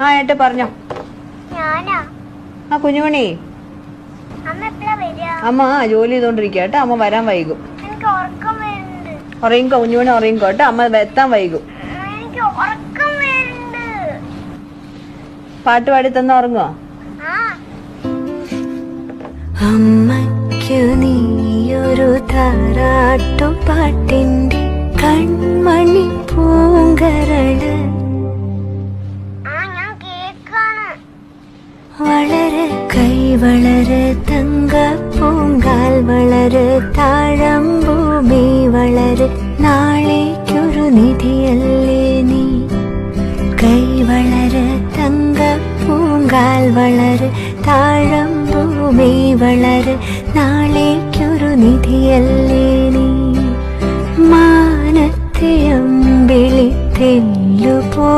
ആ ഏട്ടാ പറഞ്ഞോ. ആ കുഞ്ഞുമണി, അമ്മ ജോലി ചെയ്തോണ്ടിരിക്കുക കേട്ടോ. അമ്മ വരാൻ വൈകും. ഉറങ്ങിക്കോ കുഞ്ഞുമണി, ഉറങ്ങിക്കോ കേട്ടോ. അമ്മ എത്താൻ വൈകും. പാട്ട് പാടി തന്ന ഉറങ്ങോ? അമ്മയ്ക്കു നീയൊരു താരാട്ടുപാട്ടിന്റെ കൺമണി പൂങ്കരള് വളര് കൈവളര് തങ്ക പൂങ്കാൽ വളര് താഴമ്പൂമി വളര് നാളേക്കൊരു നിധിയല്ലേ നീ. കൈവളര് തങ്ക പൂങ്കാൽ വളര് താഴമ്പൂമി വളര് നാളേക്കൊരു നിധിയല്ലേ നീ. മാനത്തെ അമ്പിളിത്തേൻ